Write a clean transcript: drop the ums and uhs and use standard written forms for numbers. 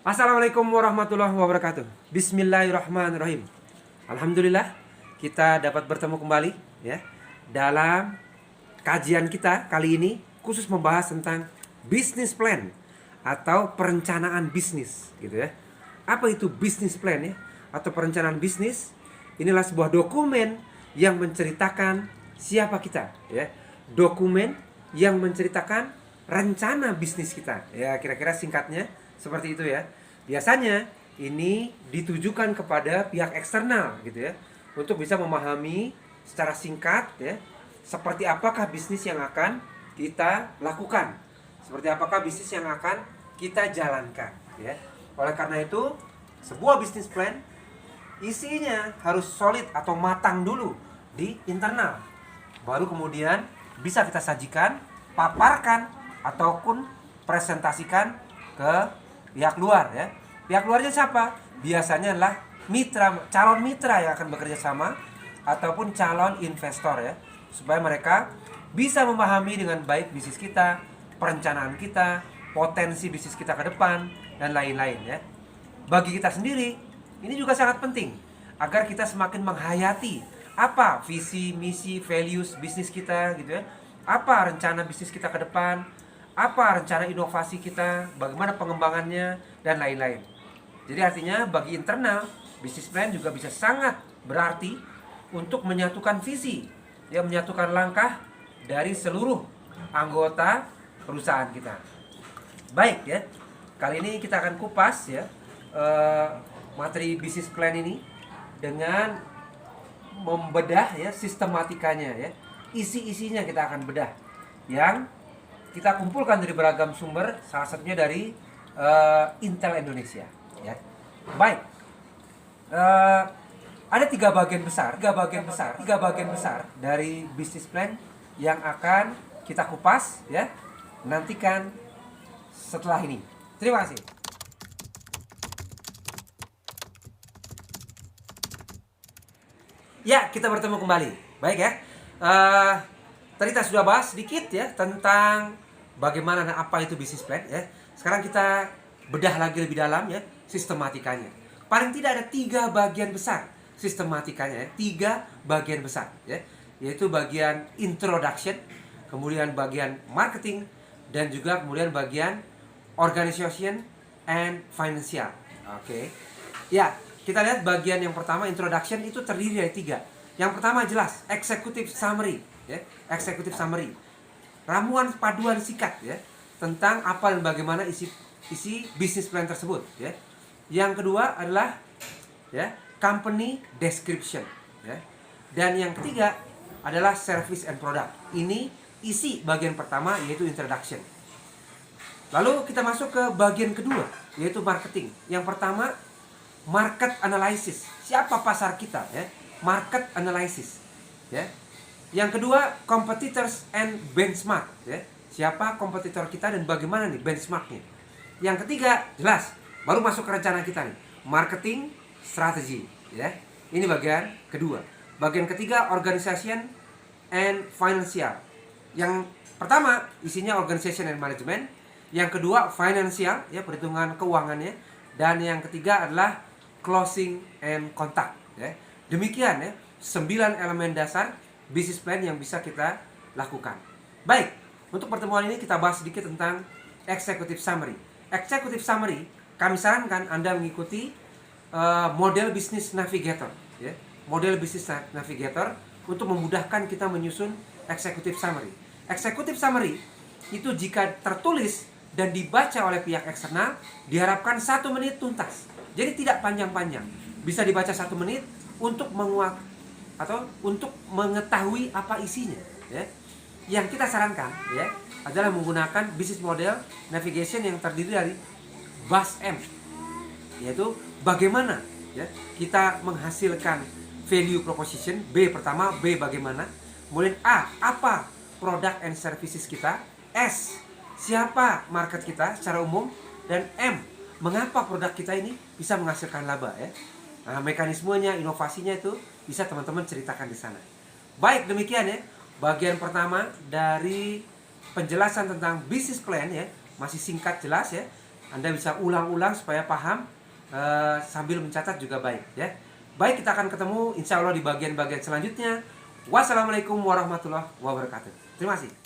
Assalamualaikum warahmatullahi wabarakatuh. Bismillahirrahmanirrahim. Alhamdulillah kita dapat bertemu kembali ya dalam kajian kita kali ini khusus membahas tentang business plan atau perencanaan bisnis gitu ya. Apa itu business plan ya atau perencanaan bisnis? Inilah sebuah dokumen yang menceritakan siapa kita ya. Dokumen yang menceritakan rencana bisnis kita. Ya, kira-kira singkatnya seperti itu ya. Biasanya ini ditujukan kepada pihak eksternal gitu ya, untuk bisa memahami secara singkat ya, seperti apakah bisnis yang akan kita lakukan, seperti apakah bisnis yang akan kita jalankan ya. Oleh karena itu, sebuah bisnis plan isinya harus solid atau matang dulu di internal, baru kemudian bisa kita sajikan, paparkan ataupun presentasikan ke pihak luar ya. Pihak luarnya siapa? Biasanya adalah mitra, calon mitra yang akan bekerja sama ataupun calon investor ya, supaya mereka bisa memahami dengan baik bisnis kita, perencanaan kita, potensi bisnis kita ke depan dan lain-lain ya. Bagi kita sendiri ini juga sangat penting agar kita semakin menghayati apa visi, misi, values bisnis kita gitu ya. Apa rencana bisnis kita ke depan, apa rencana inovasi kita, bagaimana pengembangannya, dan lain-lain. Jadi artinya bagi internal, business plan juga bisa sangat berarti untuk menyatukan visi, ya, menyatukan langkah dari seluruh anggota perusahaan kita. Baik ya, kali ini kita akan kupas ya materi business plan ini dengan membedah ya sistematikanya ya, isi-isinya kita akan bedah yang kita kumpulkan dari beragam sumber, salah satunya dari Intel Indonesia ya. Baik, ada tiga bagian besar dari business plan yang akan kita kupas ya. Nantikan setelah ini. Terima kasih. Ya, kita bertemu kembali. Baik ya. Tadi kita sudah bahas sedikit ya tentang bagaimana dan apa itu business plan ya. Sekarang kita bedah lagi lebih dalam ya sistematikanya. Paling tidak ada 3 bagian besar sistematikanya ya. 3 bagian besar ya. Yaitu bagian introduction, kemudian bagian marketing, dan juga kemudian bagian organization and financial. Oke. Ya, kita lihat bagian yang pertama, introduction, itu terdiri dari 3. Yang pertama jelas executive summary ya. Executive summary, ramuan paduan singkat ya tentang apa dan bagaimana isi bisnis plan tersebut ya. Yang kedua adalah ya company description ya. Dan yang ketiga adalah service and product. Ini isi bagian pertama, yaitu introduction. Lalu kita masuk ke bagian kedua, yaitu marketing. Yang pertama, market analysis. Siapa pasar kita ya? Market analysis ya. Yang kedua, competitors and benchmark ya. Siapa kompetitor kita dan bagaimana nih benchmarknya. Yang ketiga, jelas, baru masuk ke rencana kita nih, marketing strategy ya. Ini bagian kedua. Bagian ketiga, organization and financial. Yang pertama isinya organization and management. Yang kedua financial ya, perhitungan keuangannya. Dan yang ketiga adalah closing and contact ya. Demikian ya 9 elemen dasar business plan yang bisa kita lakukan. Baik, untuk pertemuan ini kita bahas sedikit tentang executive summary. Executive summary, kami sarankan Anda mengikuti model business navigator ya. Model business navigator untuk memudahkan kita menyusun executive summary. Executive summary itu jika tertulis dan dibaca oleh pihak eksternal diharapkan 1 menit tuntas. Jadi tidak panjang-panjang. Bisa dibaca 1 menit untuk menguak atau untuk mengetahui apa isinya ya. Yang kita sarankan ya adalah menggunakan business model navigation yang terdiri dari BASM, yaitu bagaimana ya kita menghasilkan value proposition. B pertama, B bagaimana. Kemudian A, apa product and services kita. S, siapa market kita secara umum. Dan M, mengapa produk kita ini bisa menghasilkan laba ya. Nah, mekanismenya, inovasinya itu bisa teman-teman ceritakan di sana. Baik, demikian ya bagian pertama dari penjelasan tentang business plan ya, masih singkat jelas ya. Anda bisa ulang-ulang supaya paham, sambil mencatat juga baik ya. Baik, kita akan ketemu insya Allah di bagian-bagian selanjutnya. Wassalamualaikum warahmatullahi wabarakatuh. Terima kasih.